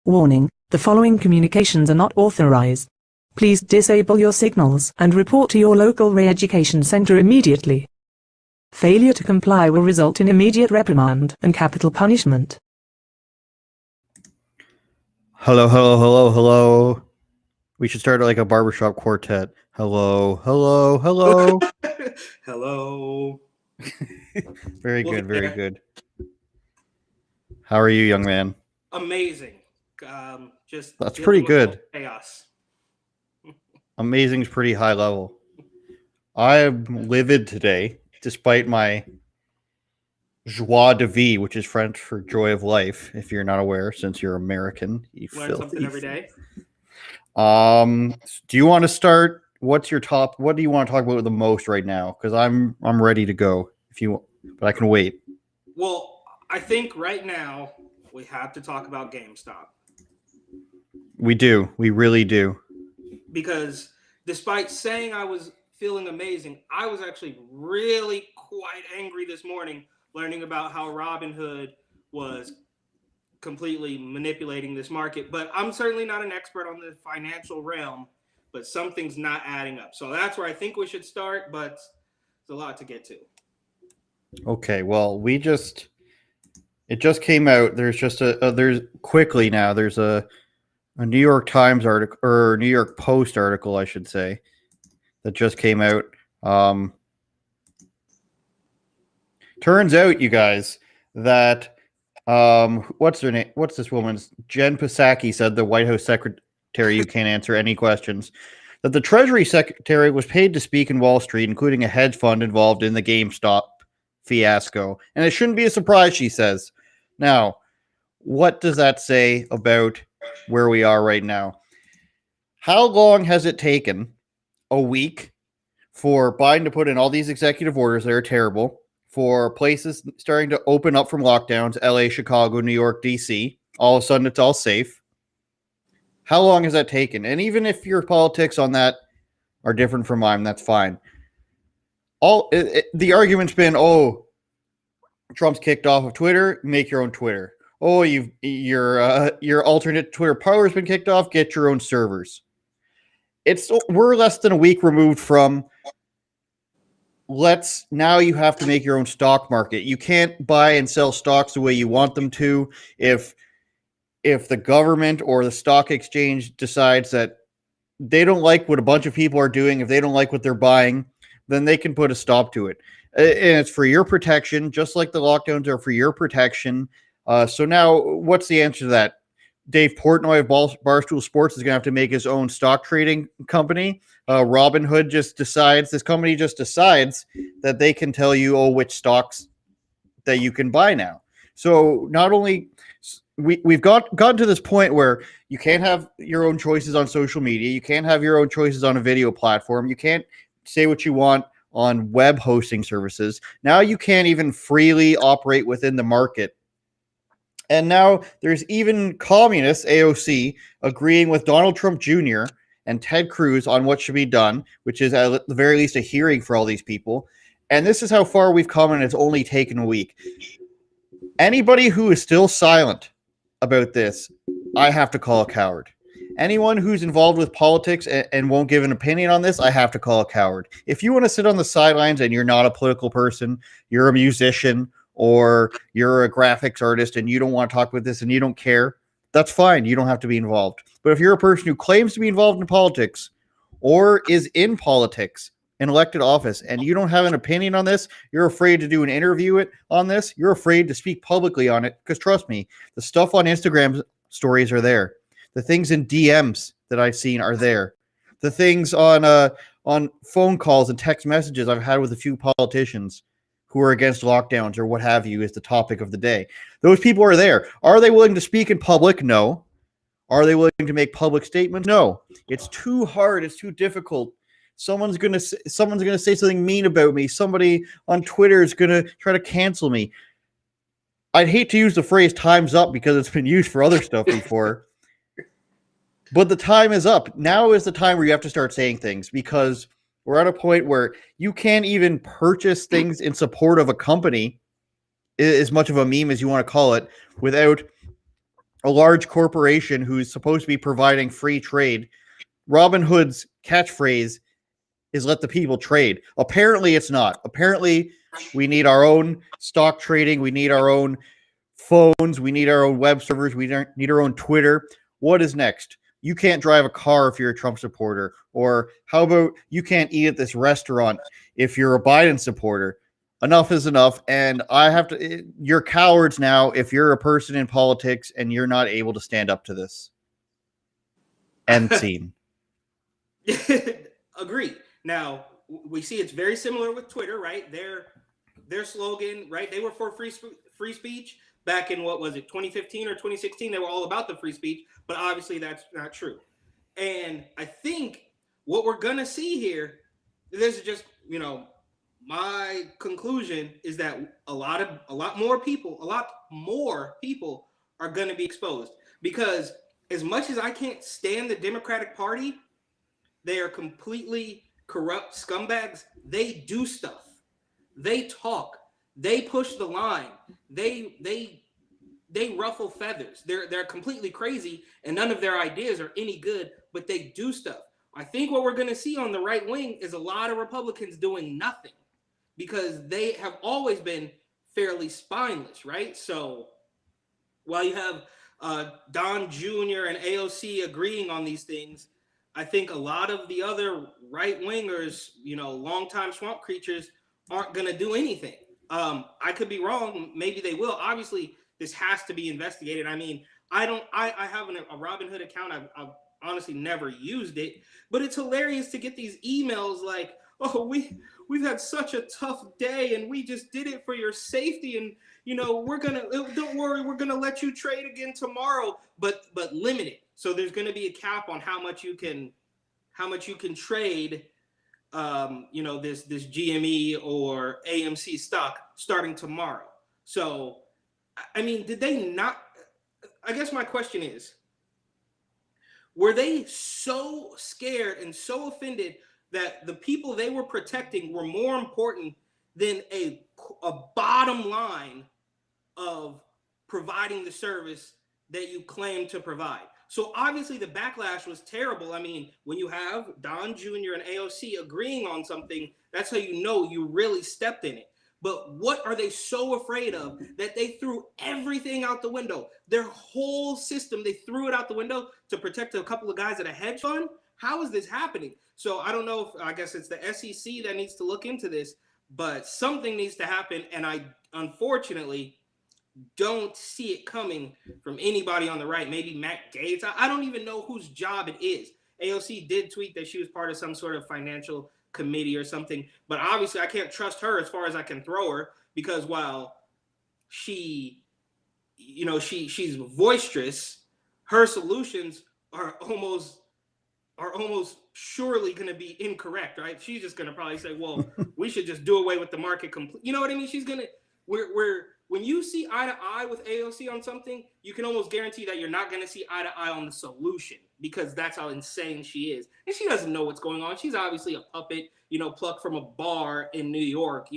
Warning, the following communications are not authorized. Please disable your signals and report to your local re-education center immediately. Failure to comply will result in immediate reprimand and capital punishment. Hello, hello, hello, hello. We should start like a barbershop quartet. Hello, hello, hello. Hello. Very good, very good. How are you, young man? Amazing. That's pretty good. Chaos. Amazing's pretty high level. I'm livid today, despite my joie de vie, which is French for joy of life, if you're not aware, since you're American. You learn something every day. Do you want to start? What's your top? What do you want to talk about the most right now? Because I'm ready to go. If you, but I can wait. Well, I think right now we have to talk about GameStop. We do. We really do. Because despite saying I was feeling amazing, I was actually really quite angry this morning learning about how Robinhood was completely manipulating this market. But I'm certainly not an expert on the financial realm, but something's not adding up. So that's where I think we should start, but it's a lot to get to. Okay, well, it just came out. There's just there's a New York Times article, or New York Post article, I should say, that just came out. Turns out, you guys, that what's her name? What's this woman's? Jen Psaki said, the White House secretary, you can't answer any questions, that the Treasury secretary was paid to speak in Wall Street, including a hedge fund involved in the GameStop fiasco. And it shouldn't be a surprise, she says. Now, what does that say about where we are right now? How long has it taken? A week for Biden to put in all these executive orders that are terrible, for places starting to open up from lockdowns, LA, Chicago, New York, DC. All of a sudden, it's all safe. How long has that taken? And even if your politics on that are different from mine, that's fine. The argument's been, oh, Trump's kicked off of Twitter, make your own Twitter. Oh, your alternate Twitter power has been kicked off, get your own servers. We're less than a week removed from now you have to make your own stock market. You can't buy and sell stocks the way you want them to. If the government or the stock exchange decides that they don't like what a bunch of people are doing, if they don't like what they're buying, then they can put a stop to it. And it's for your protection, just like the lockdowns are for your protection. So now what's the answer to that? Dave Portnoy of Barstool Sports is going to have to make his own stock trading company. Robinhood this company just decides that they can tell you, which stocks that you can buy now. So not only we've gotten to this point where you can't have your own choices on social media. You can't have your own choices on a video platform. You can't say what you want on web hosting services. Now you can't even freely operate within the market. And now there's even communists, AOC, agreeing with Donald Trump Jr. and Ted Cruz on what should be done, which is at the very least a hearing for all these people. And this is how far we've come, and it's only taken a week. Anybody who is still silent about this, I have to call a coward. Anyone who's involved with politics and won't give an opinion on this, I have to call a coward. If you want to sit on the sidelines and you're not a political person, you're a musician, or you're a graphics artist and you don't want to talk about this and you don't care, that's fine. You don't have to be involved. But if you're a person who claims to be involved in politics or is in politics in elected office and you don't have an opinion on this, you're afraid to do an interview on this, you're afraid to speak publicly on it, because trust me, the stuff on Instagram stories are there. The things in DMs that I've seen are there. The things on phone calls and text messages I've had with a few politicians who are against lockdowns or what have you is the topic of the day. Those people are there. Are they willing to speak in public? No. Are they willing to make public statements? No. It's too hard. It's too difficult. Someone's gonna say something mean about me. Somebody on Twitter is gonna try to cancel me. I'd hate to use the phrase "time's up" because it's been used for other stuff before. But the time is up. Now is the time where you have to start saying things, because we're at a point where you can't even purchase things in support of a company, as much of a meme as you want to call it, without a large corporation who's supposed to be providing free trade. Robinhood's catchphrase is let the people trade. Apparently it's not. Apparently we need our own stock trading. We need our own phones. We need our own web servers. We need our own Twitter. What is next? You can't drive a car if you're a Trump supporter. Or how about you can't eat at this restaurant if you're a Biden supporter? Enough is enough. And I have to, you're cowards now if you're a person in politics and you're not able to stand up to this. End scene. Agree. Now, we see it's very similar with Twitter, right? Their slogan, right? They were for free speech back in, what was it, 2015 or 2016? They were all about the free speech, but obviously that's not true. And I think what we're going to see here, this is just, my conclusion is that a lot more people are going to be exposed, because as much as I can't stand the Democratic Party, they are completely corrupt scumbags. They do stuff. They talk. They push the line. They ruffle feathers. They're completely crazy, and none of their ideas are any good, but they do stuff. I think what we're going to see on the right wing is a lot of Republicans doing nothing, because they have always been fairly spineless, right? So while you have Don Jr. and AOC agreeing on these things, I think a lot of the other right-wingers, longtime swamp creatures, aren't going to do anything. I could be wrong. Maybe they will. Obviously, this has to be investigated. I mean, I have a Robinhood account. I've honestly never used it, but it's hilarious to get these emails like, oh, we've had such a tough day and we just did it for your safety, and don't worry, we're gonna let you trade again tomorrow, but limit it. So there's going to be a cap on how much you can trade this GME or AMC stock starting tomorrow. So I mean, did they not? I guess my question is, were they so scared and so offended that the people they were protecting were more important than a bottom line of providing the service that you claim to provide? So obviously the backlash was terrible. I mean, when you have Don Jr. and AOC agreeing on something, that's how you know you really stepped in it. But what are they so afraid of that they threw everything out the window? Their whole system, they threw it out the window to protect a couple of guys at a hedge fund? How is this happening? So I don't know I guess it's the SEC that needs to look into this, but something needs to happen. And I, unfortunately, don't see it coming from anybody on the right. Maybe Matt Gaetz. I don't even know whose job it is. AOC did tweet that she was part of some sort of financial committee or something, but obviously I can't trust her as far as I can throw her, because while she's boisterous, her solutions are almost surely going to be incorrect, right? She's just going to probably say, well, we should just do away with the market completely. You know what I mean? She's going to, when you see eye to eye with AOC on something, you can almost guarantee that you're not going to see eye to eye on the solution, because that's how insane she is. And she doesn't know what's going on. She's obviously a puppet, plucked from a bar in New York,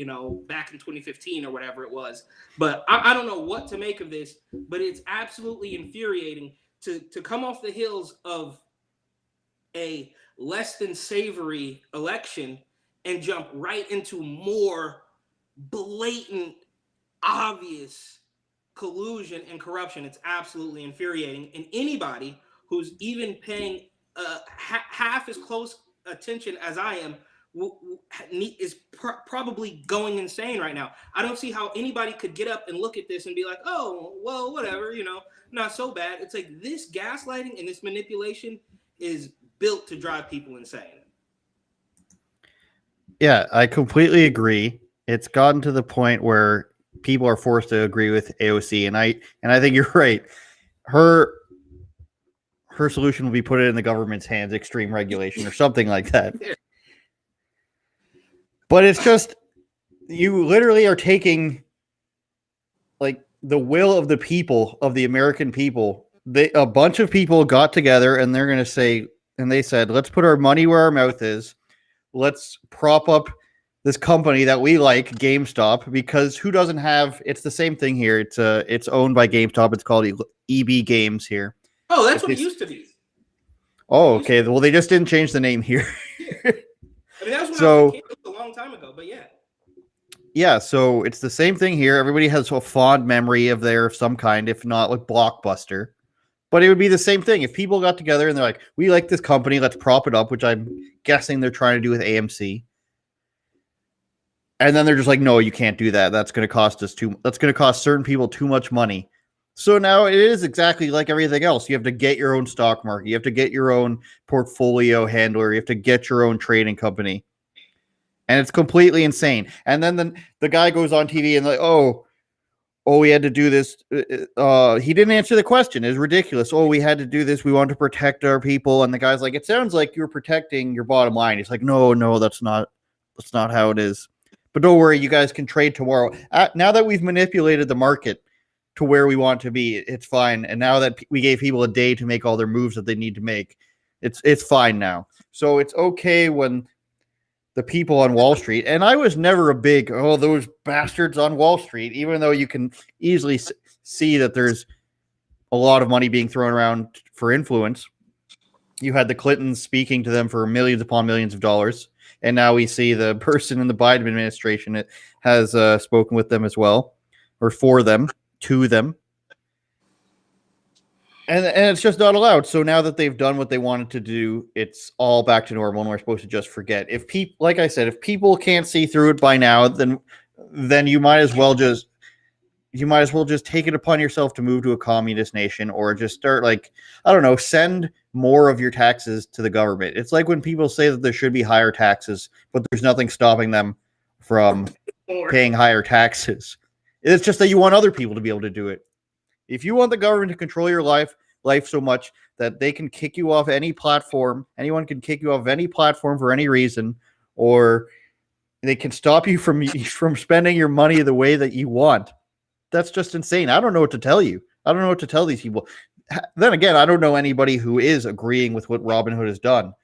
back in 2015 or whatever it was. But I don't know what to make of this, but it's absolutely infuriating to come off the heels of a less than savory election and jump right into more blatant, obvious collusion and corruption. It's absolutely infuriating. And anybody who's even paying half as close attention as I am is probably going insane right now. I don't see how anybody could get up and look at this and be like, oh, well, whatever, not so bad. It's like this gaslighting and this manipulation is built to drive people insane. Yeah, I completely agree. It's gotten to the point where people are forced to agree with AOC, and I think you're right. Her solution will be put it in the government's hands, extreme regulation or something like that. But it's just, you literally are taking like the will of the people, of the American people. A bunch of people got together and they're going to say, and they said, let's put our money where our mouth is. Let's prop up this company that we like, GameStop, because who doesn't have? It's the same thing here. It's owned by GameStop. It's called EB Games here. Oh, that's what it used to be. Oh, okay. Well, they just didn't change the name here. Yeah. I mean, that was when I was a kid, a long time ago. But yeah. Yeah, so it's the same thing here. Everybody has a fond memory of there of some kind, if not like Blockbuster. But it would be the same thing if people got together and they're like, "We like this company, let's prop it up," which I'm guessing they're trying to do with AMC. And then they're just like, "No, you can't do that. That's going to cost us that's going to cost certain people too much money." So now it is exactly like everything else. You have to get your own stock market. You have to get your own portfolio handler. You have to get your own trading company. And it's completely insane. And then the guy goes on TV and like, oh, we had to do this. He didn't answer the question. It's ridiculous. Oh, we had to do this. We want to protect our people. And the guy's like, it sounds like you're protecting your bottom line. He's like, no, that's not how it is. But don't worry, you guys can trade tomorrow. Now that we've manipulated the market to where we want to be, it's fine. And now that we gave people a day to make all their moves that they need to make, it's fine now. So it's okay when the people on Wall Street, and I was never a big, those bastards on Wall Street, even though you can easily see that there's a lot of money being thrown around for influence. You had the Clintons speaking to them for millions upon millions of dollars, and now we see the person in the Biden administration has spoken with them as well, or for them, to them. And it's just not allowed. So now that they've done what they wanted to do, it's all back to normal, and we're supposed to just forget. If people, like I said, if people can't see through it by now, then you might as well just take it upon yourself to move to a communist nation, or just start send more of your taxes to the government. It's like when people say that there should be higher taxes, but there's nothing stopping them from paying higher taxes. It's just that you want other people to be able to do it. If you want the government to control your life so much that they can kick you off any platform, anyone can kick you off any platform for any reason, or they can stop you from spending your money the way that you want. That's just insane. I don't know what to tell you. I don't know what to tell these people. Then again, I don't know anybody who is agreeing with what Robinhood has done.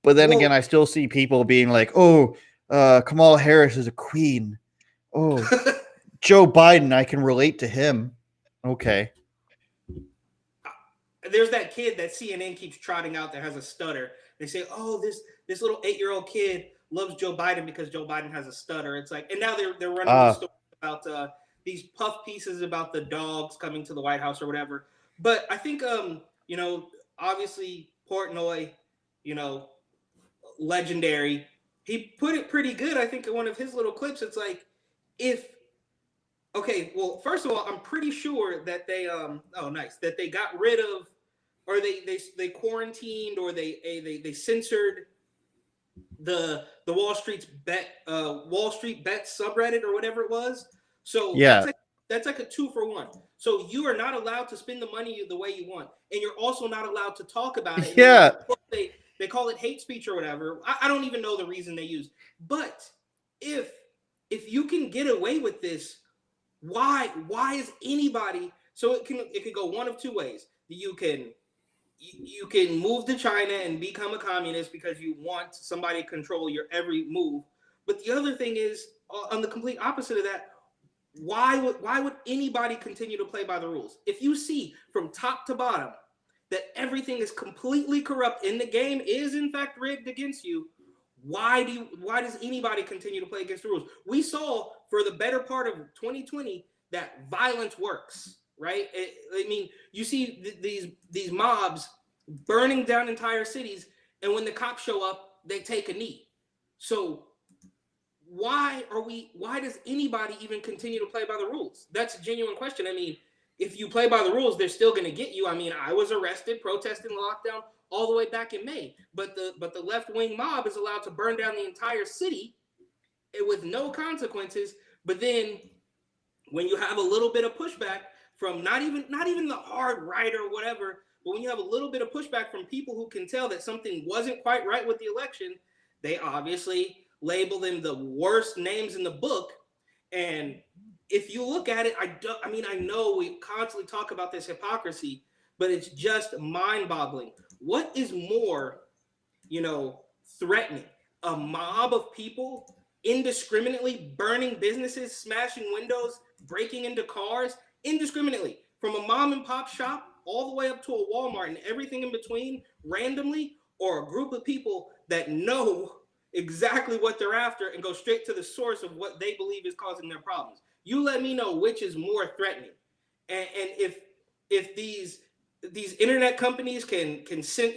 But then again, I still see people being like, Kamala Harris is a queen. Oh, Joe Biden, I can relate to him. Okay. There's that kid that CNN keeps trotting out that has a stutter. They say, this little 8-year-old kid loves Joe Biden because Joe Biden has a stutter. It's like, and now they're running the story about these puff pieces about the dogs coming to the White House or whatever. But I think, obviously Portnoy, legendary. He put it pretty good. I think in one of his little clips, it's like, okay, well, first of all, I'm pretty sure that they that they got rid of, or they quarantined, or they censored the Wall Street Bet subreddit or whatever it was. So yeah, that's like a 2-for-1. So you are not allowed to spend the money the way you want, and you're also not allowed to talk about it. Yeah, they call it hate speech or whatever. I don't even know the reason they use. But if you can get away with this, why is anybody? So it could go one of two ways. You can move to China and become a communist because you want somebody to control your every move. But the other thing is, on the complete opposite of that, why would anybody continue to play by the rules? If you see from top to bottom that everything is completely corrupt and the game is in fact rigged against you, why does anybody continue to play against the rules? We saw for the better part of 2020 that violence works, right? You see these mobs burning down entire cities, and when the cops show up, they take a knee. So why does anybody even continue to play by the rules? That's a genuine question. I mean, if you play by the rules, they're still going to get you. I mean, I was arrested protesting lockdown all the way back in May, but the left-wing mob is allowed to burn down the entire city with no consequences. But then when you have a little bit of pushback from not even the hard right or whatever, but when you have a little bit of pushback from people who can tell that something wasn't quite right with the election, they obviously label them the worst names in the book. And if you look at it, I know we constantly talk about this hypocrisy, but it's just mind-boggling. What is more, threatening? A mob of people indiscriminately burning businesses, smashing windows, breaking into cars, indiscriminately, from a mom and pop shop all the way up to a Walmart and everything in between, randomly, or a group of people that know exactly what they're after and go straight to the source of what they believe is causing their problems. You let me know which is more threatening. And if these internet companies can send,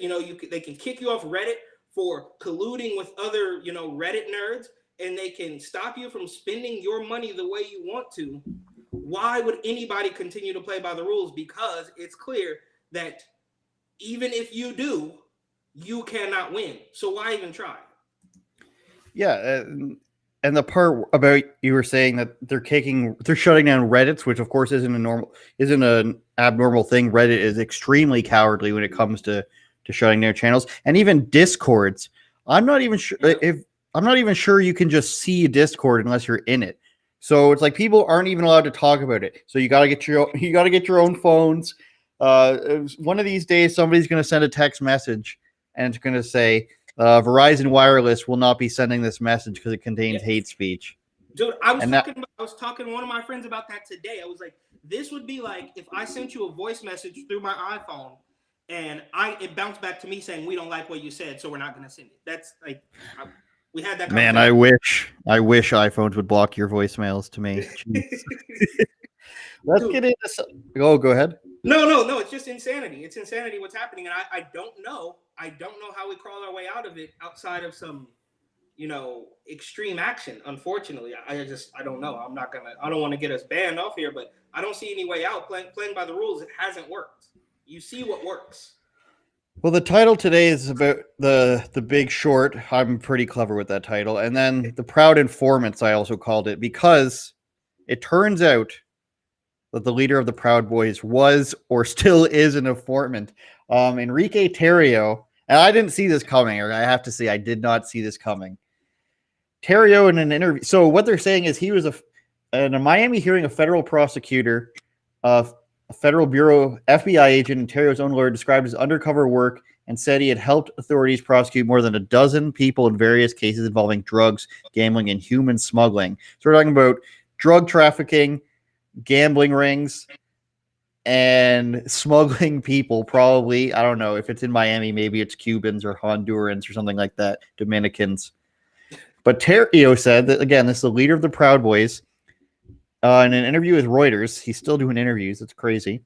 they can kick you off Reddit for colluding with other, Reddit nerds, and they can stop you from spending your money the way you want to, why would anybody continue to play by the rules? Because it's clear that even if you do, you cannot win. So why even try? Yeah, and the part about you were saying that they're shutting down Reddits, which of course isn't an abnormal thing. Reddit is extremely cowardly when it comes to shutting down channels, and even Discords. I'm not even sure you can just see Discord unless you're in it. So it's like people aren't even allowed to talk about it. So you got to get your own phones. One of these days, somebody's going to send a text message, and it's going to say, Verizon Wireless will not be sending this message because it contains hate speech. Dude, I was talking to one of my friends about that today. I was like, this would be like if I sent you a voice message through my iPhone and it bounced back to me saying we don't like what you said, so we're not going to send it. That's like we had that conversation. Man, I wish iPhones would block your voicemails to me. Let's get into. Go ahead. No. It's just insanity. It's insanity what's happening, and I don't know. I don't know how we crawl our way out of it outside of some, extreme action. Unfortunately, I don't know. I don't want to get us banned off here, but I don't see any way out. Playing by the rules, it hasn't worked. You see what works. Well, the title today is about the Big Short. I'm pretty clever with that title, and then the Proud Informants. I also called it because it turns out that the leader of the Proud Boys was or still is an informant. Enrique Tarrio, and I didn't see this coming, or I have to say I did not see this coming. Tarrio in an interview. So what they're saying is he was in a Miami hearing, a federal prosecutor, a federal bureau FBI agent, and Tarrio's own lawyer described his undercover work and said he had helped authorities prosecute more than a dozen people in various cases involving drugs, gambling, and human smuggling. So we're talking about drug trafficking, gambling rings, and smuggling people. Probably, I don't know if it's in Miami, maybe it's Cubans or Hondurans or something like that, Dominicans. But Tarrio said that, again, this is the leader of the Proud Boys. In an interview with Reuters, he's still doing interviews, it's crazy,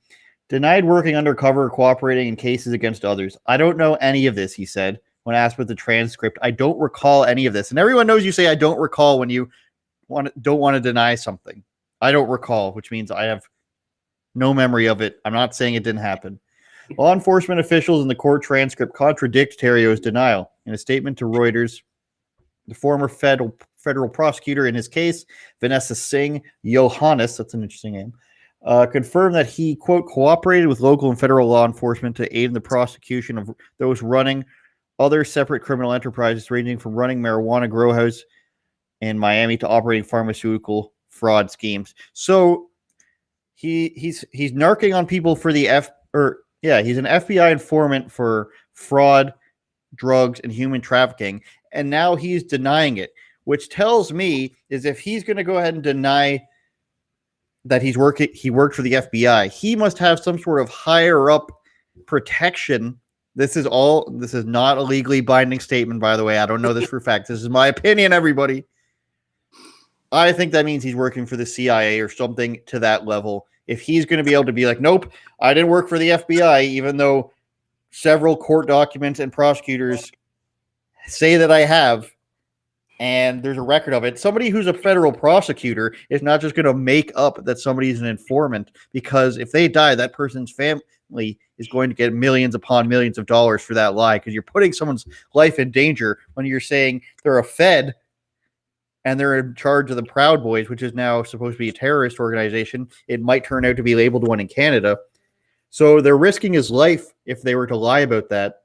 denied working undercover or cooperating in cases against others. I don't know any of this, he said, when asked with the transcript. I don't recall any of this. And everyone knows you say I don't recall when you don't want to deny something. I don't recall, which means I have no memory of it. I'm not saying it didn't happen. Law enforcement officials in the court transcript contradict Tarrio's denial. In a statement to Reuters, the former federal prosecutor in his case, Vanessa Singh Johannes, that's an interesting name, confirmed that he, quote, cooperated with local and federal law enforcement to aid in the prosecution of those running other separate criminal enterprises, ranging from running marijuana grow house in Miami to operating pharmaceutical fraud schemes. So he's narking on people for he's an FBI informant for fraud, drugs, and human trafficking, and now he's denying it, which tells me is if he's going to go ahead and deny that he worked for the FBI, he must have some sort of higher up protection. This is not a legally binding statement, by the way. I don't know this for a fact. This is my opinion, everybody. I think that means he's working for the CIA or something to that level. If he's going to be able to be like, nope, I didn't work for the FBI, even though several court documents and prosecutors say that I have, and there's a record of it. Somebody who's a federal prosecutor is not just going to make up that somebody's an informant, because if they die, that person's family is going to get millions upon millions of dollars for that lie, because you're putting someone's life in danger when you're saying they're a Fed and they're in charge of the Proud Boys, which is now supposed to be a terrorist organization. It might turn out to be labeled one in Canada. So they're risking his life if they were to lie about that.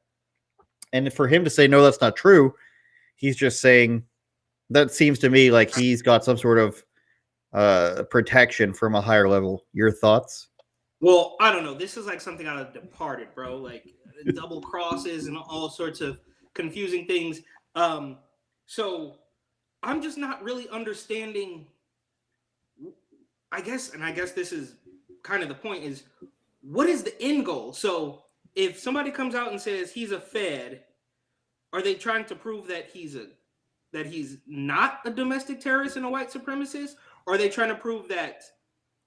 And for him to say, no, that's not true, he's just saying, that seems to me like he's got some sort of protection from a higher level. Your thoughts? Well, I don't know. This is like something out of Departed, bro. Like double crosses and all sorts of confusing things. So I'm just not really understanding. I guess this is kind of the point: is what is the end goal? So if somebody comes out and says he's a Fed, are they trying to prove that he's not a domestic terrorist and a white supremacist? Or are they trying to prove that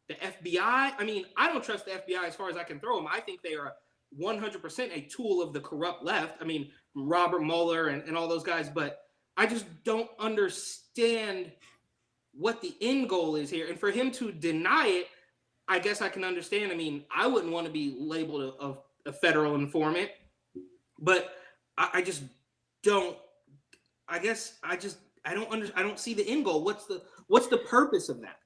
the FBI? I mean, I don't trust the FBI as far as I can throw them. I think they are 100% a tool of the corrupt left. I mean, Robert Mueller and all those guys, but I just don't understand what the end goal is here. And for him to deny it, I guess I can understand. I mean, I wouldn't want to be labeled a federal informant, but I just don't. I guess I don't see the end goal. What's the purpose of that?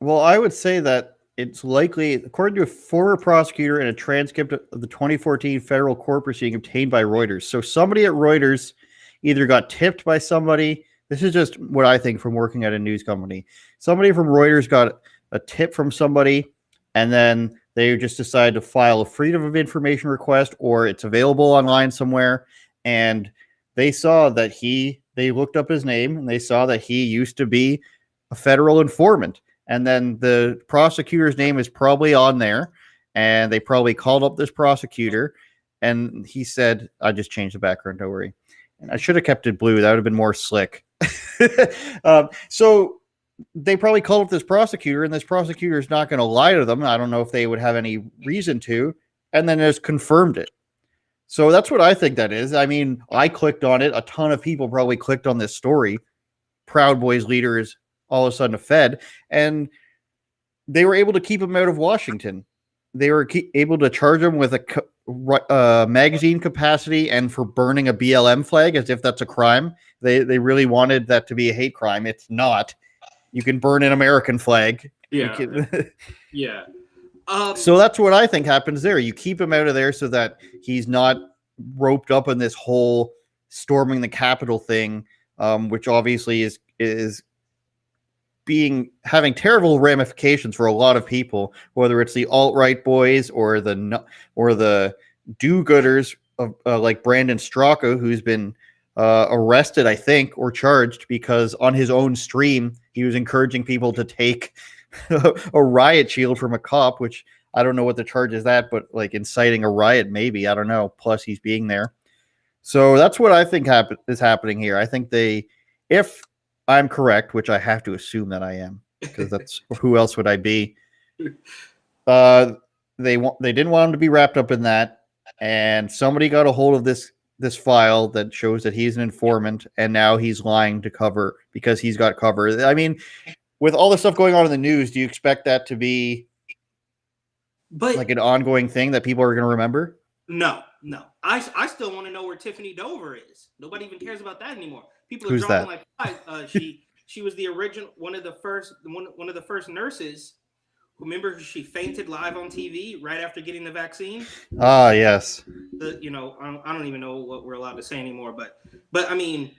Well, I would say that it's likely, according to a former prosecutor in a transcript of the 2014 federal court proceeding obtained by Reuters. So somebody at Reuters either got tipped by somebody. This is just what I think from working at a news company. Somebody from Reuters got a tip from somebody, and then they just decided to file a Freedom of Information request, or it's available online somewhere. And they saw that they looked up his name and they saw that he used to be a federal informant. And then the prosecutor's name is probably on there, and they probably called up this prosecutor, and he said, I just changed the background, don't worry. And I should have kept it blue. That would have been more slick. So they probably called up this prosecutor, and this prosecutor is not going to lie to them. I don't know if they would have any reason to, and then just confirmed it. So that's what I think that is. I mean, I clicked on it. A ton of people probably clicked on this story. Proud Boys leader is all of a sudden a Fed, and they were able to keep him out of Washington. They were able to charge him with a magazine capacity and for burning a BLM flag as if that's a crime. They really wanted that to be a hate crime. It's not. You can burn an American flag. Yeah. Yeah. So that's what I think happens there. You keep him out of there so that he's not roped up in this whole storming the Capitol thing, which obviously is having terrible ramifications for a lot of people, whether it's the alt-right boys or the do-gooders of like Brandon Straka, who's been arrested, I think, or charged because on his own stream he was encouraging people to take a riot shield from a cop, which I don't know what the charge is that, but like inciting a riot, maybe, I don't know. Plus he's being there. So that's what I think is happening here. I think if I'm correct, which I have to assume that I am, because that's who else would I be? They didn't want him to be wrapped up in that, and somebody got a hold of this file that shows that he's an informant, and now he's lying to cover because he's got cover. I mean, with all the stuff going on in the news, do you expect that to be like an ongoing thing that people are going to remember? No. I still want to know where Tiffany Dover is. Nobody even cares about that anymore. People are Who's dropping that? like flies. She was the original one of the first nurses. Remember, she fainted live on TV right after getting the vaccine. Ah, yes. I don't even know what we're allowed to say anymore, but I mean,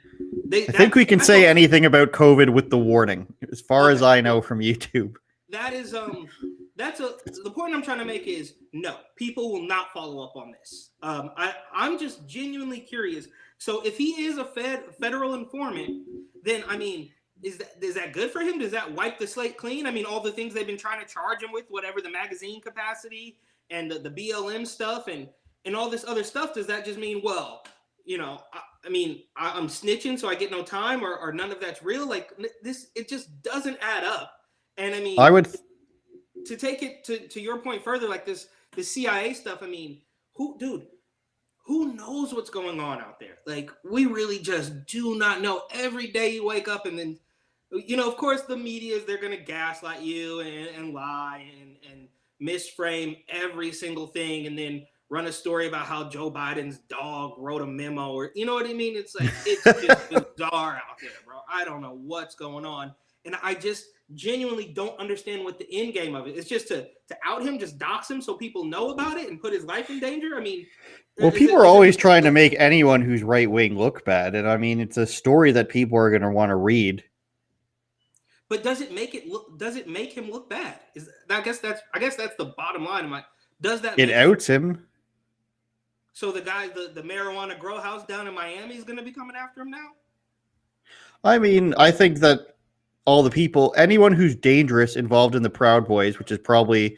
I think we can say anything about COVID with the warning, as far as I know from YouTube. That is the point I'm trying to make is no, people will not follow up on this. I'm just genuinely curious. So if he is a federal informant, then I mean, is that good for him? Does that wipe the slate clean? I mean, all the things they've been trying to charge him with, whatever the magazine capacity and the BLM stuff and all this other stuff, does that just mean, well, I'm snitching so I get no time, or none of that's real? Like this, it just doesn't add up. And I mean, to take it to your point further, like the CIA stuff. I mean, who knows what's going on out there? Like, we really just do not know. Every day you wake up and then, of course the media they're going to gaslight you and lie and misframe every single thing and then run a story about how Joe Biden's dog wrote a memo, or you know what I mean? It's like, it's just bizarre out there, bro. I don't know what's going on. And I just genuinely don't understand what the end game of it is. Just to out him, just dox him so people know about it and put his life in danger. I mean, well, people are always trying to make anyone who's right wing look bad, and I mean, it's a story that people are going to want to read. But does it make him look bad? I guess that's the bottom line. Does that? It outs him. So the guy, the marijuana grow house down in Miami is going to be coming after him now? I mean, I think that all the people, anyone who's dangerous involved in the Proud Boys, which is probably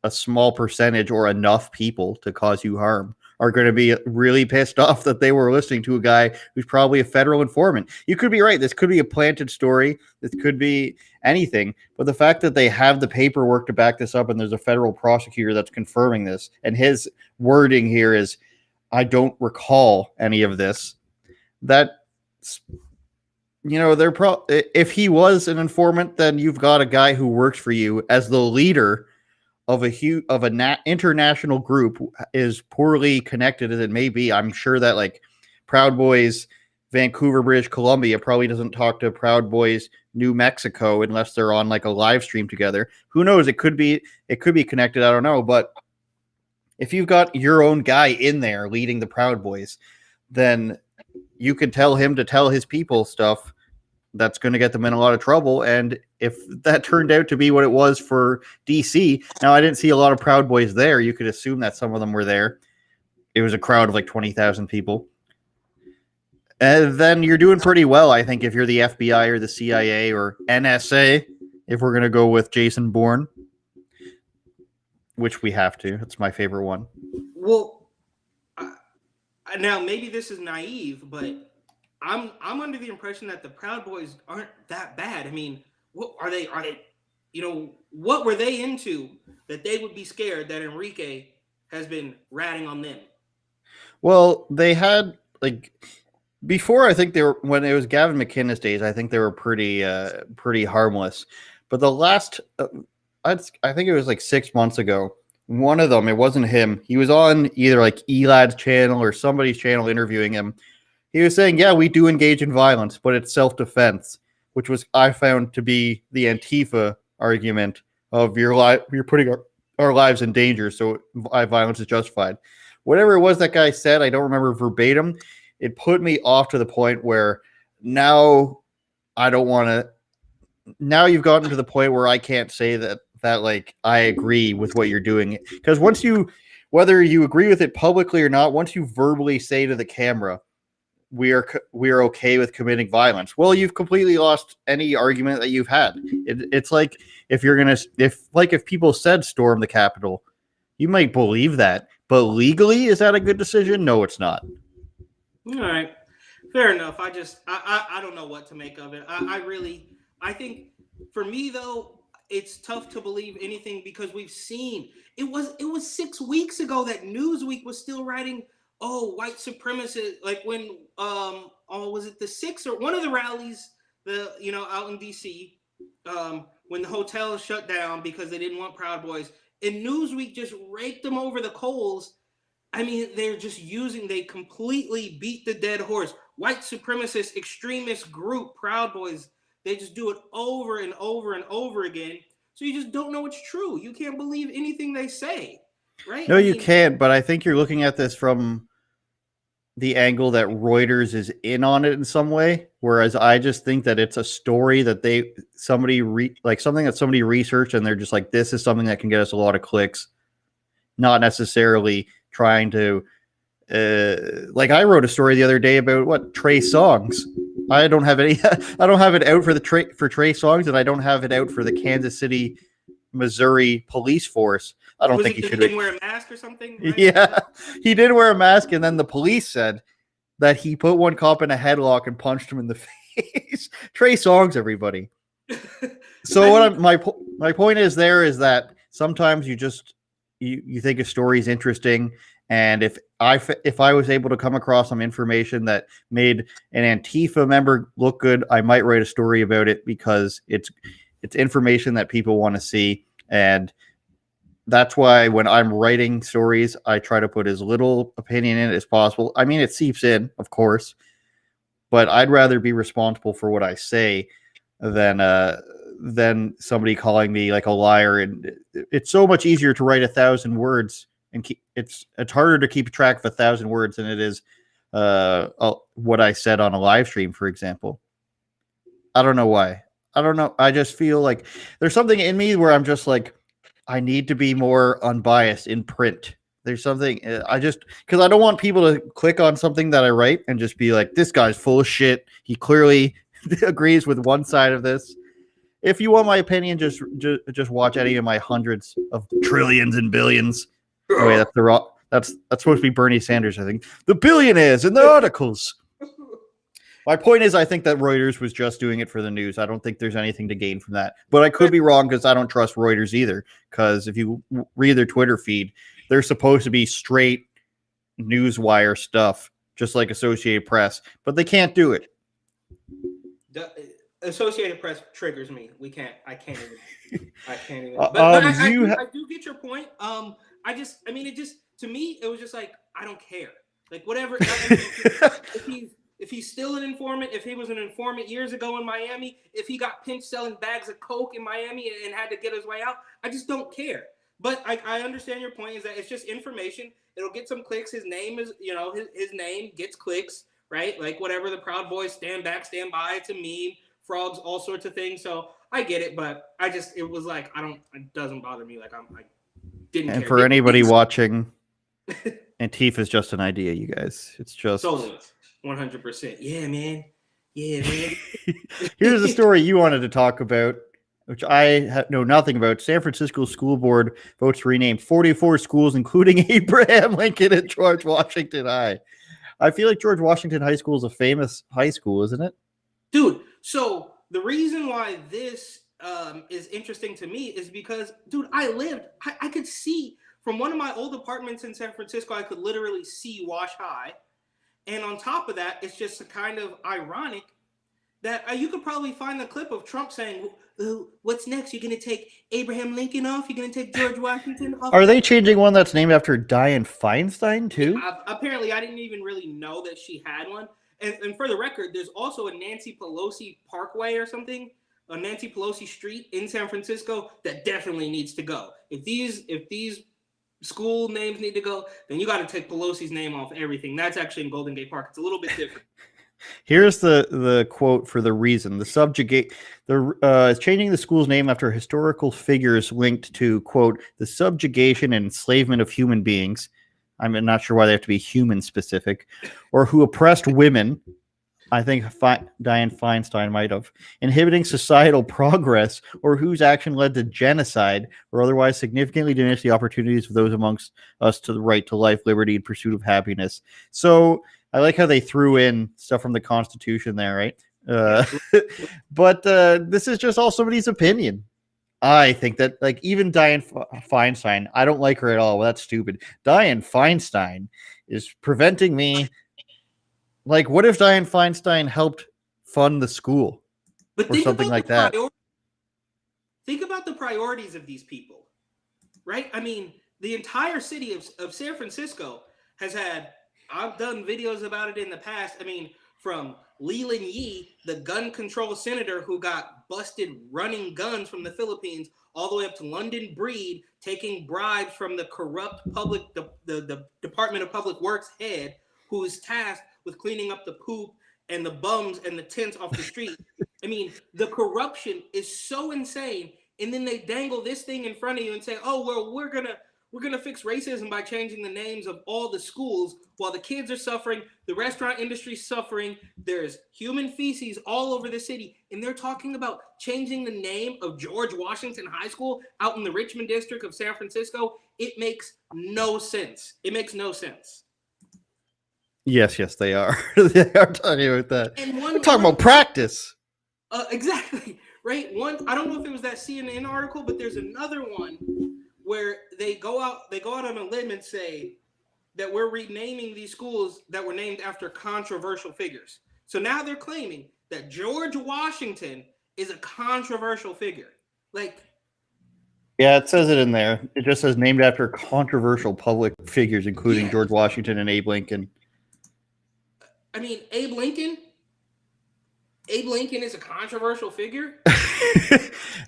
a small percentage or enough people to cause you harm, are going to be really pissed off that they were listening to a guy who's probably a federal informant. You could be right. This could be a planted story. This could be anything. But the fact that they have the paperwork to back this up and there's a federal prosecutor that's confirming this, and his wording here is, I don't recall any of this. That, if he was an informant, then you've got a guy who works for you as the leader of international group is poorly connected as it may be. I'm sure that like Proud Boys Vancouver, British Columbia probably doesn't talk to Proud Boys New Mexico unless they're on like a live stream together. Who knows? It could be connected. I don't know. But if you've got your own guy in there leading the Proud Boys, then you could tell him to tell his people stuff that's going to get them in a lot of trouble. And if that turned out to be what it was for DC, now I didn't see a lot of Proud Boys there. You could assume that some of them were there. It was a crowd of like 20,000 people. And then you're doing pretty well, I think, if you're the FBI or the CIA or NSA, if we're going to go with Jason Bourne, which we have to. That's my favorite one. Well, now maybe this is naive, but I'm under the impression that the Proud Boys aren't that bad. I mean, what are they? What were they into that they would be scared that Enrique has been ratting on them? Well, they had like before. I think they were, when it was Gavin McInnes days, I think they were pretty harmless. But the last, I think it was like 6 months ago. One of them, it wasn't him. He was on either like Elad's channel or somebody's channel interviewing him. He was saying, yeah, we do engage in violence, but it's self-defense, which was I found to be the Antifa argument of you're putting our lives in danger, so violence is justified. Whatever it was that guy said, I don't remember verbatim. It put me off to the point where now I don't want to. Now you've gotten to the point where I can't say that like I agree with what you're doing, because whether you agree with it publicly or not, once you verbally say to the camera, we are okay with committing violence, well, you've completely lost any argument that you've had. It's like if people said storm the Capitol, you might believe that, but legally, is that a good decision? No, it's not. All right, fair enough. I don't know what to make of it. I think for me though, it's tough to believe anything because we've seen it was 6 weeks ago that Newsweek was still writing, oh, white supremacists, like when was it the 6th or one of the rallies out in DC, when the hotel shut down because they didn't want Proud Boys, and Newsweek just raked them over the coals. I mean, they completely beat the dead horse. White supremacist extremist group, Proud Boys, they just do it over and over and over again. So you just don't know it's true. You can't believe anything they say, right? No, you can't, but I think you're looking at this from the angle that Reuters is in on it in some way, whereas I just think that it's a story that something that somebody researched and they're just like, this is something that can get us a lot of clicks, not necessarily trying to like I wrote a story the other day about Trey Songz. I don't have it out for Trey Songz, and I don't have it out for the Kansas City, Missouri police force. I don't think he should. He didn't wear a mask or something, right? Yeah, he did wear a mask, and then the police said that he put one cop in a headlock and punched him in the face. Trey Songz, everybody. So my point is that sometimes you just you think a story is interesting, and if I was able to come across some information that made an Antifa member look good, I might write a story about it because it's information that people want to see. And that's why when I'm writing stories, I try to put as little opinion in it as possible. I mean, it seeps in, of course, but I'd rather be responsible for what I say than somebody calling me like a liar. And it's so much easier to write 1,000 words, and it's harder to keep track of 1,000 words than it is what I said on a live stream, for example. I don't know why. I don't know. I just feel like there's something in me where I'm just like, I need to be more unbiased in print. There's something because I don't want people to click on something that I write and just be like, this guy's full of shit. He clearly agrees with one side of this. If you want my opinion, just watch any of my hundreds of trillions and billions. Oh wait, that's supposed to be Bernie Sanders, I think. The billionaires in the articles. My point is, I think that Reuters was just doing it for the news. I don't think there's anything to gain from that. But I could be wrong because I don't trust Reuters either. Because if you read their Twitter feed, they're supposed to be straight newswire stuff, just like Associated Press. But they can't do it. The Associated Press triggers me. I can't even. But I do get your point. To me, it was just like, I don't care. Like, whatever. If he's still an informant, if he was an informant years ago in Miami, if he got pinched selling bags of coke in Miami and had to get his way out, I just don't care. But I understand your point is that it's just information. It'll get some clicks. His name is, his name gets clicks, right? Like whatever, the Proud Boys, stand back, stand by, it's a meme, frogs, all sorts of things. So I get it, but it was like, it doesn't bother me. Like I didn't care. And for anybody watching, Antifa is just an idea, you guys. It's just... Totally. 100%. Yeah, man. Here's a story you wanted to talk about, which I know nothing about. San Francisco School Board votes to rename 44 schools, including Abraham Lincoln and George Washington High. I feel like George Washington High School is a famous high school, isn't it? Dude, so the reason why this is interesting to me is because, dude, I could see from one of my old apartments in San Francisco, I could literally see Wash High. And on top of that, it's just kind of ironic that you could probably find the clip of Trump saying, what's next? You're going to take Abraham Lincoln off? You're going to take George Washington off? Are they changing one that's named after Dianne Feinstein, too? Yeah, apparently, I didn't even really know that she had one. And for the record, there's also a Nancy Pelosi Parkway or something, a Nancy Pelosi Street in San Francisco that definitely needs to go. If these school names need to go, then you got to take Pelosi's name off everything. That's actually in Golden Gate Park. It's a little bit different. Here's the quote for the reason. The subjugate is changing the school's name after historical figures linked to, quote, the subjugation and enslavement of human beings. I'm not sure why they have to be human specific, or who oppressed women. I think Dianne Feinstein might have, inhibiting societal progress, or whose action led to genocide, or otherwise significantly diminished the opportunities of those amongst us to the right to life, liberty, and pursuit of happiness. So I like how they threw in stuff from the Constitution there, right? But this is just all somebody's opinion. I think that, like, even Dianne Feinstein, I don't like her at all. Well, that's stupid. Dianne Feinstein is preventing me. Like, what if Dianne Feinstein helped fund the school or something like that? Think about the priorities of these people, right? I mean, the entire city of San Francisco has had, I've done videos about it in the past. I mean, from Leland Yee, the gun control senator who got busted running guns from the Philippines, all the way up to London Breed taking bribes from the corrupt the Department of Public Works head, who is tasked with cleaning up the poop and the bums and the tents off the street. I mean, the corruption is so insane. And then they dangle this thing in front of you and say, oh, well, we're gonna fix racism by changing the names of all the schools while the kids are suffering, the restaurant industry's suffering, there's human feces all over the city, and they're talking about changing the name of George Washington High School out in the Richmond district of San Francisco. It makes no sense. It makes no sense. Yes, they are. They are talking about that. And we're talking about practice. Exactly, right? I don't know if it was that CNN article, but there's another one where they go out on a limb and say that we're renaming these schools that were named after controversial figures. So now they're claiming that George Washington is a controversial figure. Like, yeah, it says it in there. It just says named after controversial public figures, including George Washington and Abe Lincoln. I mean, Abe Lincoln is a controversial figure.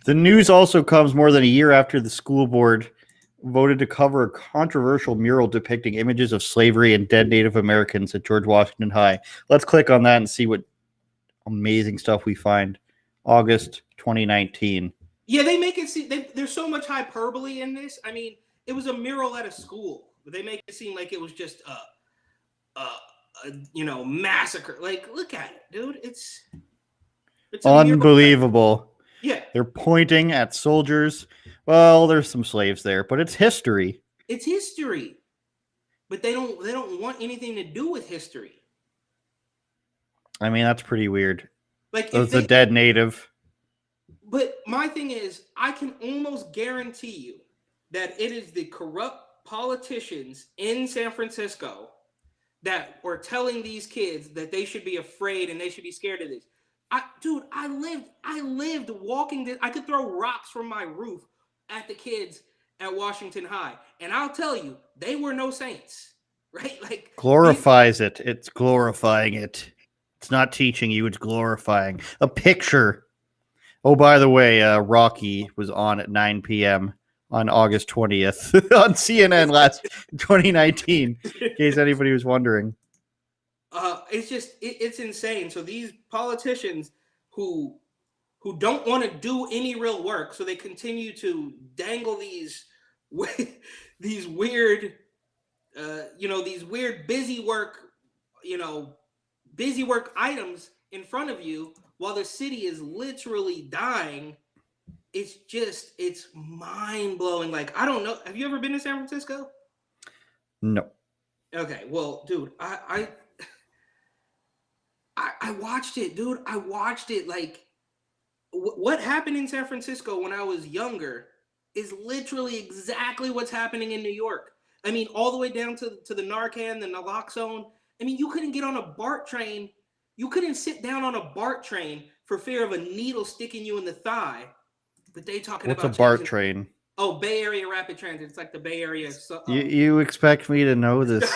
The news also comes more than a year after the school board voted to cover a controversial mural depicting images of slavery and dead Native Americans at George Washington High. Let's click on that and see what amazing stuff we find. August 2019. Yeah, they make it seem there's so much hyperbole in this. I mean, it was a mural at a school, but they make it seem like it was just a massacre. Like, look at it, dude. It's a mural. Unbelievable. Yeah. They're pointing at soldiers. Well, there's some slaves there, but it's history. It's history. But they don't want anything to do with history. I mean, that's pretty weird. Like It's a dead native. But my thing is, I can almost guarantee you that it is the corrupt politicians in San Francisco that are telling these kids that they should be afraid and they should be scared of this. I lived walking this. I could throw rocks from my roof at the kids at Washington High, and I'll tell you, they were no saints, right? Like Glorifies it. It's glorifying it. It's not teaching you. It's glorifying a picture. Oh, by the way, Rocky was on at 9 p.m. on August 20th on CNN last 2019. In case anybody was wondering. It's insane. So these politicians who don't want to do any real work, so they continue to dangle these weird, these weird busy work items in front of you while the city is literally dying. It's mind blowing. Like, I don't know. Have you ever been to San Francisco? No. Okay. Well, dude, I watched it, dude. I watched it. Like, what happened in San Francisco when I was younger is literally exactly what's happening in New York. I mean, all the way down to the Narcan, the naloxone. I mean, you couldn't get on a BART train. You couldn't sit down on a BART train for fear of a needle sticking you in the thigh. But they talking about... What's a BART train? Oh, Bay Area Rapid Transit. It's like the Bay Area. You expect me to know this?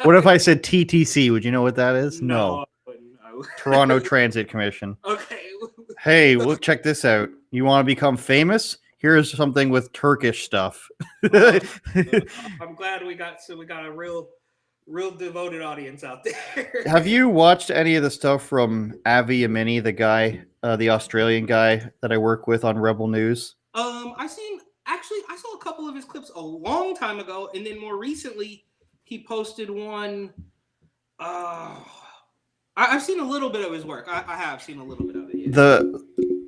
What if I said TTC? Would you know what that is? No. Toronto Transit Commission. Okay. Hey, look, check this out. You want to become famous? Here's something with Turkish stuff. I'm glad we got a real devoted audience out there. Have you watched any of the stuff from Avi Yemini, the guy, the Australian guy that I work with on Rebel News? I saw a couple of his clips a long time ago, and then more recently he posted one. I've seen a little bit of his work. I have seen a little bit of it. Yeah.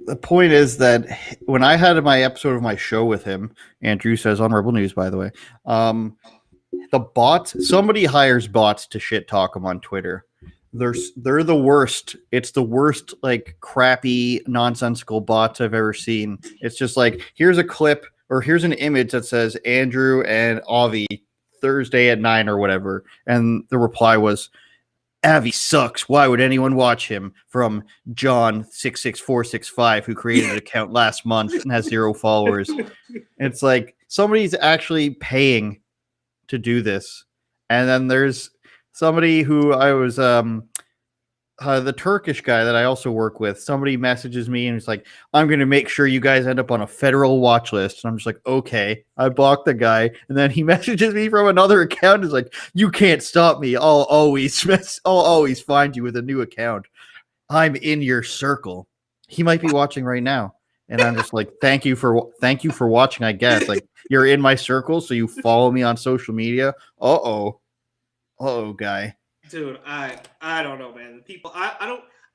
The point is that when I had my episode of my show with him, Andrew says on Rebel News, by the way, the bots, somebody hires bots to shit talk him on Twitter. They're the worst. It's the worst, like, crappy, nonsensical bots I've ever seen. It's just like, here's a clip or here's an image that says Andrew and Avi Thursday at 9 or whatever. And the reply was, Avi sucks. Why would anyone watch him? From John66465, who created an account last month and has 0 followers. It's like somebody's actually paying to do this. And then there's somebody who I was the Turkish guy that I also work with. Somebody messages me and he's like, I'm going to make sure you guys end up on a federal watch list. And I'm just like, okay. I blocked the guy. And then he messages me from another account. He's like, you can't stop me. I'll always find you with a new account. I'm in your circle. He might be watching right now. And I'm just like, thank you for watching, I guess. Like, you're in my circle, so you follow me on social media. Uh-oh, guy. Dude, I don't know, man. People, I've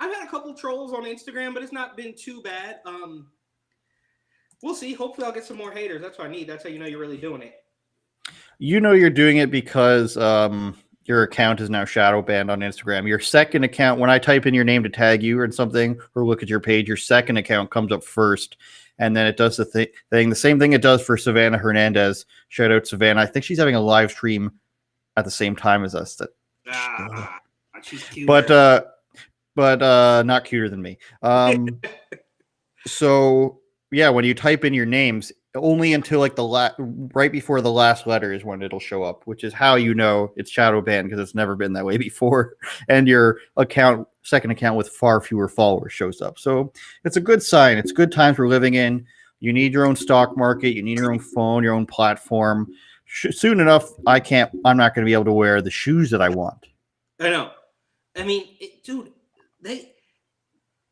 had a couple trolls on Instagram, but it's not been too bad. We'll see. Hopefully I'll get some more haters. That's what I need. That's how you know you're really doing it. You know you're doing it because your account is now shadow banned on Instagram. Your second account, when I type in your name to tag you or something, or look at your page, your second account comes up first. And then it does the same thing it does for Savannah Hernandez. Shout out Savannah. I think she's having a live stream at the same time as us. She's cute. But not cuter than me. So yeah, when you type in your names, only until like right before the last letter is when it'll show up, which is how you know it's shadow banned, because it's never been that way before. And your second account with far fewer followers shows up. So it's a good sign. It's good times we're living in. You need your own stock market. You need your own phone, your own platform. Soon enough, I'm not going to be able to wear the shoes that I want. I know. I mean, dude, but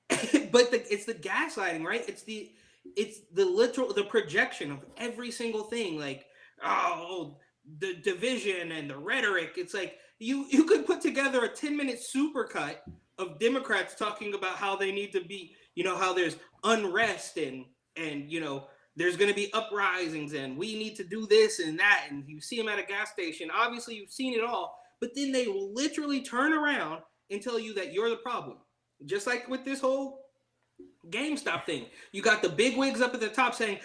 it's the gaslighting, right? It's the literal, the projection of every single thing. Like, oh, the division and the rhetoric. It's like you could put together a 10-minute supercut of Democrats talking about how they need to be, how there's unrest and there's going to be uprisings and we need to do this and that. And you see them at a gas station. Obviously, you've seen it all. But then they will literally turn around and tell you that you're the problem. Just like with this whole GameStop thing. You got the big wigs up at the top saying,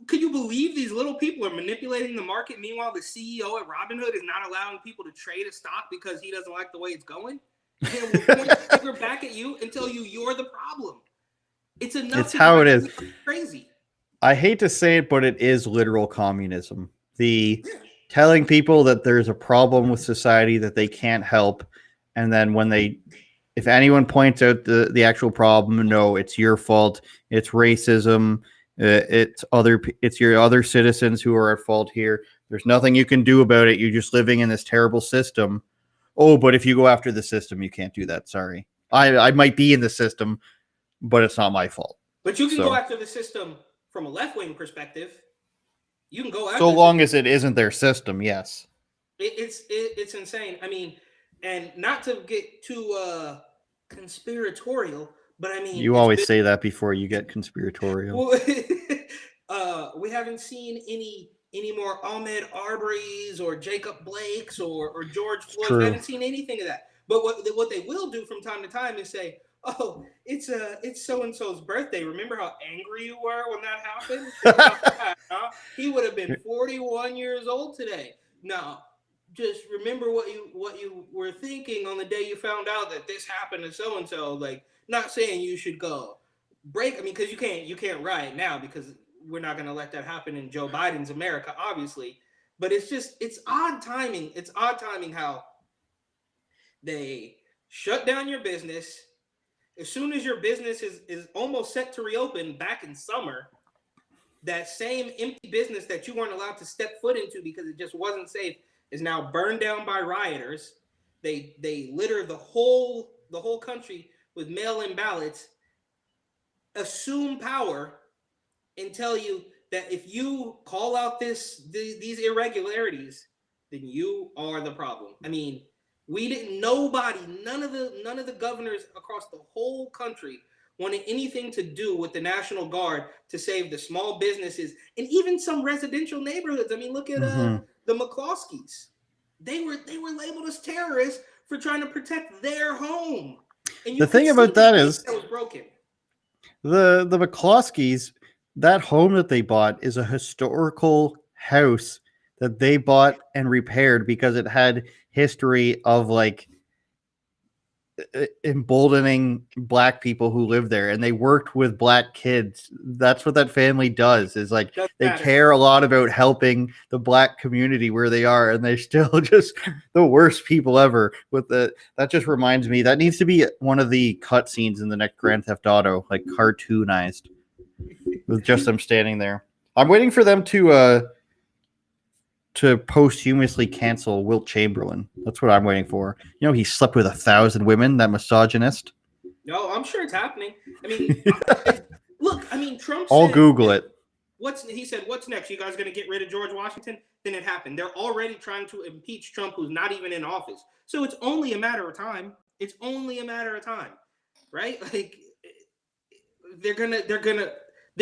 could you believe these little people are manipulating the market? Meanwhile, the CEO at Robinhood is not allowing people to trade a stock because he doesn't like the way it's going. And we'll point the finger back at you and tell you you're the problem. It's enough. It's how it is. Crazy. I hate to say it, but it is literal communism. Telling people that there's a problem with society that they can't help, and then if anyone points out the actual problem, no, it's your fault. It's racism. It's your other citizens who are at fault here. There's nothing you can do about it. You're just living in this terrible system. Oh, but if you go after the system, you can't do that. Sorry. I might be in the system, but it's not my fault. But you can go after the system from a left-wing perspective. You can go after so long as it isn't their system, yes. It's insane. I mean, and not to get too conspiratorial, but I mean, you always say that before you get conspiratorial. Well, we haven't seen any more Ahmaud Arbery's or Jacob Blake's or George Floyd's. We haven't seen anything of that. But what they will do from time to time is say, "Oh, it's so and so's birthday. Remember how angry you were when that happened? He would have been 41 years old today. No, just remember what you were thinking on the day you found out that this happened to so and so. Like, not saying you should go break. I mean, because you can't riot now because we're not going to let that happen in Joe Biden's America, obviously. But it's odd timing. It's odd timing how they shut down your business. As soon as your business is almost set to reopen back in summer, that same empty business that you weren't allowed to step foot into because it just wasn't safe is now burned down by rioters. They litter the whole country with mail-in ballots, assume power, and tell you that if you call out these irregularities, then you are the problem. I mean, none of the governors across the whole country wanted anything to do with the National Guard to save the small businesses and even some residential neighborhoods. I mean, look at the McCloskeys. They were labeled as terrorists for trying to protect their home. And the thing about that is that was broken. The McCloskeys, that home that they bought is a historical house that they bought and repaired because it had history of like emboldening black people who live there, and they worked with black kids. That's what that family does, is like they care a lot about helping the black community where they are, and they're still just the worst people ever. That just reminds me that needs to be one of the cutscenes in the next Grand Theft Auto, like cartoonized with just them standing there. I'm waiting for them to posthumously cancel Wilt Chamberlain. That's what I'm waiting for. You know, he slept with 1,000 women, that misogynist. No, I'm sure it's happening. I mean, look, I mean, Trump I'll Google it. He said, what's next? You guys going to get rid of George Washington? Then it happened. They're already trying to impeach Trump, who's not even in office. So it's only a matter of time. It's only a matter of time, right? Like, their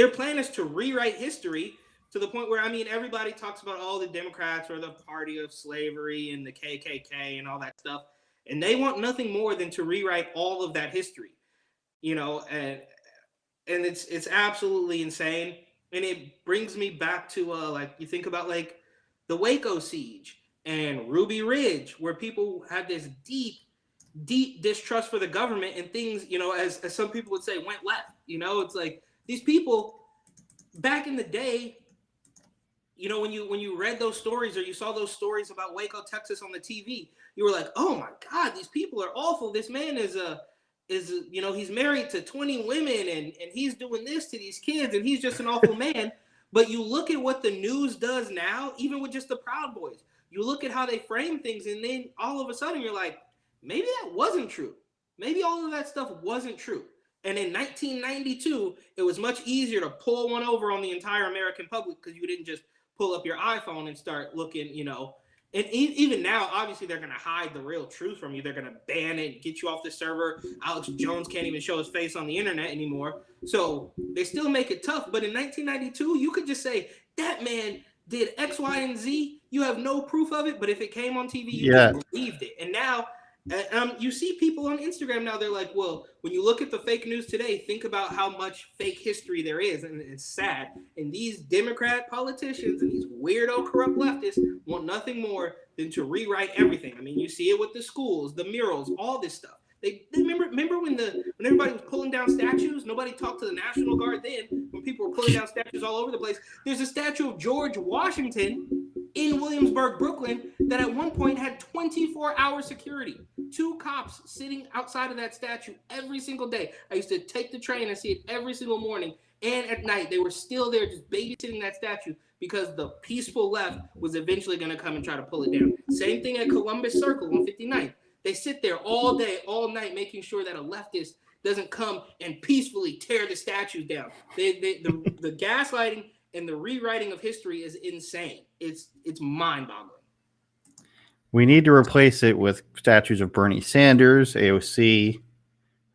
plan is to rewrite history to the point where, I mean, everybody talks about all the Democrats are the party of slavery and the KKK and all that stuff. And they want nothing more than to rewrite all of that history, you know, and it's absolutely insane. And it brings me back to, like, you think about, like, the Waco siege and Ruby Ridge, where people had this deep distrust for the government, and things, you know, as some people would say, went left. You know, it's like these people back in the day, you know, when you read those stories or you saw those stories about Waco, Texas on the TV, you were like, oh my God, these people are awful. This man is you know, he's married to 20 women and he's doing this to these kids and he's just an awful man. But you look at what the news does now, even with just the Proud Boys, you look at how they frame things, and then all of a sudden you're like, maybe that wasn't true. Maybe all of that stuff wasn't true. And in 1992, it was much easier to pull one over on the entire American public because you didn't just pull up your iPhone and start looking, you know, And even now, obviously, they're going to hide the real truth from you. They're going to ban it, get you off the server. Alex Jones can't even show his face on the internet anymore. So they still make it tough. But in 1992, you could just say, that man did X, Y, and Z. You have no proof of it. But if it came on TV, you just believed it. And now you see people on Instagram now, they're like, well, when you look at the fake news today, think about how much fake history there is. And it's sad. And these Democrat politicians and these weirdo corrupt leftists want nothing more than to rewrite everything. I mean, you see it with the schools, the murals, all this stuff. They remember when everybody was pulling down statues? Nobody talked to the National Guard then when people were pulling down statues all over the place. There's a statue of George Washington in Williamsburg, Brooklyn, that at one point had 24-hour security. 2 cops sitting outside of that statue every single day. I used to take the train and see it every single morning. And at night, they were still there just babysitting that statue because the peaceful left was eventually going to come and try to pull it down. Same thing at Columbus Circle on 59th. They sit there all day, all night, making sure that a leftist doesn't come and peacefully tear the statues down. The gaslighting and the rewriting of history is insane. It's mind-boggling. We need to replace it with statues of Bernie Sanders, AOC.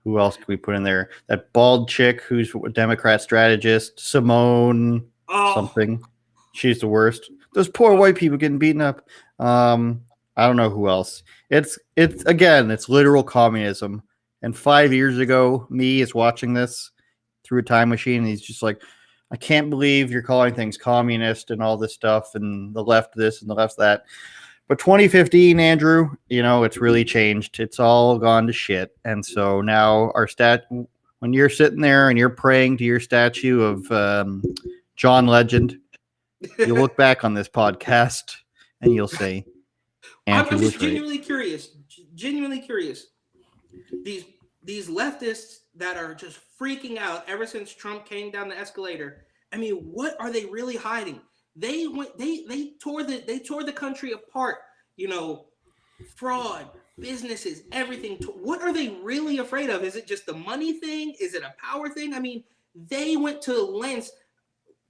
Who else can we put in there? That bald chick who's a Democrat strategist, Simone something. She's the worst. Those poor white people getting beaten up. I don't know who else. It's literal communism. And 5 years ago, me is watching this through a time machine, and he's just like, I can't believe you're calling things communist and all this stuff, and the left this and the left that. But 2015, Andrew, it's really changed. It's all gone to shit. And so now when you're sitting there and you're praying to your statue of John Legend, you'll look back on this podcast and you'll say, Andrew I'm was just genuinely curious. These leftists that are just freaking out ever since Trump came down the escalator. I mean, what are they really hiding? They tore the country apart, fraud, businesses, everything. What are they really afraid of? Is it just the money thing? Is it a power thing? I mean, they went to lengths,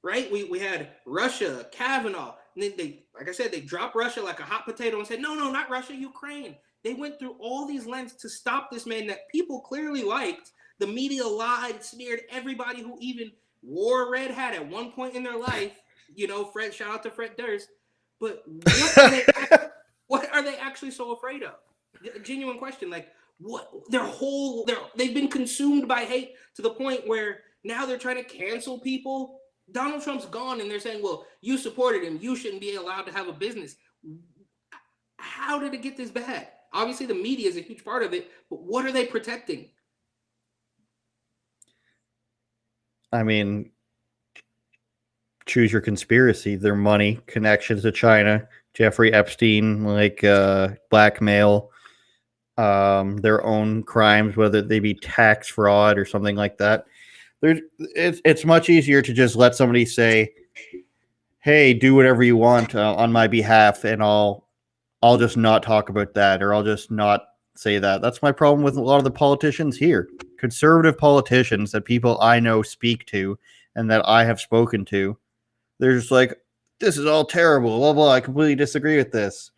right? We had Russia, Kavanaugh, and they like I said, they dropped Russia like a hot potato and said, no, not Russia, Ukraine. They went through all these lengths to stop this man that people clearly liked. The media lied, smeared everybody who even wore a red hat at one point in their life. Fred, shout out to Fred Durst. But what are they actually so afraid of? A genuine question. Like, what? They've been consumed by hate to the point where now they're trying to cancel people. Donald Trump's gone, and they're saying, well, you supported him. You shouldn't be allowed to have a business. How did it get this bad? Obviously, the media is a huge part of it, but what are they protecting? I mean, choose your conspiracy. Their money, connections to China, Jeffrey Epstein, blackmail, their own crimes, whether they be tax fraud or something like that. It's much easier to just let somebody say, hey, do whatever you want on my behalf, and I'll just not talk about that, or I'll just not say that. That's my problem with a lot of the politicians here. Conservative politicians that people I know speak to and that I have spoken to, they're just like, this is all terrible, blah, blah, I completely disagree with this.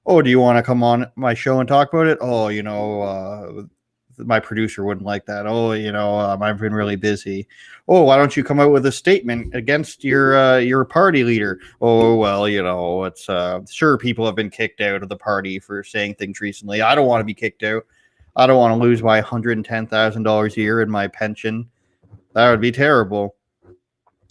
Oh, do you want to come on my show and talk about it? Oh, my producer wouldn't like that. Oh, I've been really busy. Oh, why don't you come out with a statement against your party leader? Oh, well, it's sure people have been kicked out of the party for saying things recently. I don't want to be kicked out. I don't want to lose my $110,000 a year in my pension. That would be terrible.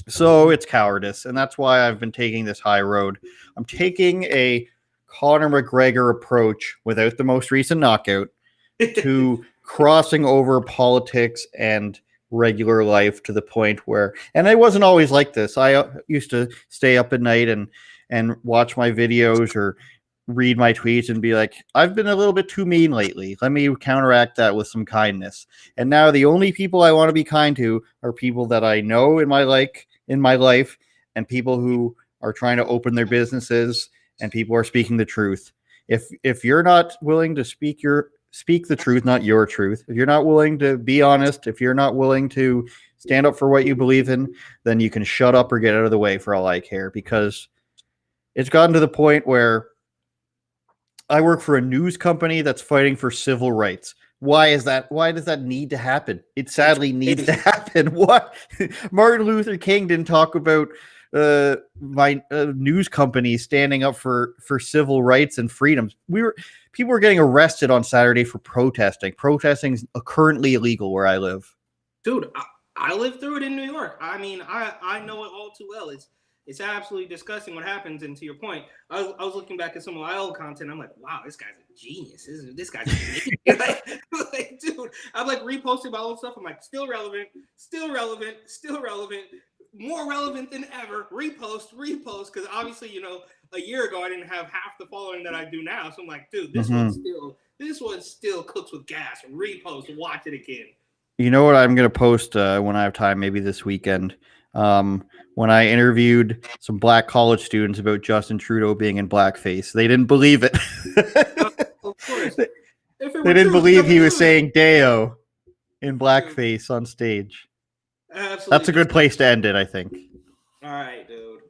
So it's cowardice, and that's why I've been taking this high road. I'm taking a Conor McGregor approach without the most recent knockout to crossing over politics and regular life to the point where, and I wasn't always like this. I used to stay up at night and watch my videos or read my tweets and be like, I've been a little bit too mean lately. Let me counteract that with some kindness. And now the only people I want to be kind to are people that I know in my life, and people who are trying to open their businesses, and people are speaking the truth. If you're not willing to speak the truth, not your truth, if you're not willing to be honest, if you're not willing to stand up for what you believe in, then you can shut up or get out of the way for all I care, because it's gotten to the point where I work for a news company that's fighting for civil rights. Why is that? Why does that need to happen? It sadly needs to happen. What? Martin Luther King didn't talk about my news company standing up for civil rights and freedoms. People were getting arrested on Saturday for protesting. Protesting is currently illegal where I live. Dude, I lived through it in New York. I mean, I know it all too well. It's absolutely disgusting what happens. And to your point, I was looking back at some of my old content. I'm like, wow, this guy's a genius. This guy's a like, dude, I'm like reposting my old stuff. I'm like, still relevant, more relevant than ever. Repost. Because obviously, you know, a year ago I didn't have half the following that I do now. So I'm like, dude, this one still cooks with gas. Repost, watch it again. You know what I'm going to post when I have time, maybe this weekend. When I interviewed some black college students about Justin Trudeau being in blackface, they didn't believe it. Of course. They didn't believe he was saying Deo in blackface on stage. Absolutely. That's a good place to end it, I think. All right, dude.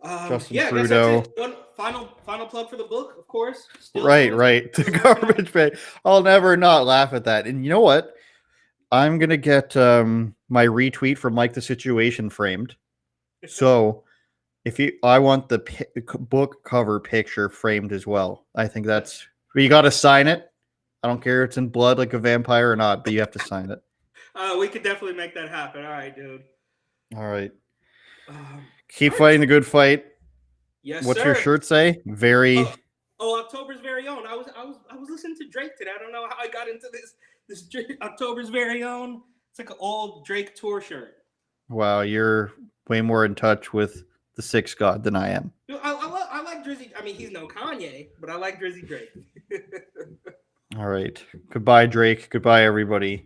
Justin Trudeau. One final plug for the book, of course. Right. The garbage bag. I'll never not laugh at that. And you know what? I'm going to get my retweet from Like the Situation framed. So I want the book cover picture framed as well. I think you got to sign it. I don't care if it's in blood like a vampire or not, but you have to sign it. We could definitely make that happen. All right, dude. All right. Keep fighting the good fight. Yes, What's sir. your shirt say? Very. October's very own. I was listening to Drake today. I don't know how I got into this October's very own. It's like an old Drake tour shirt. Wow, you're way more in touch with the Six God than I am. I like Drizzy. I mean, he's no Kanye, but I like Drizzy Drake. All right. Goodbye, Drake. Goodbye, everybody.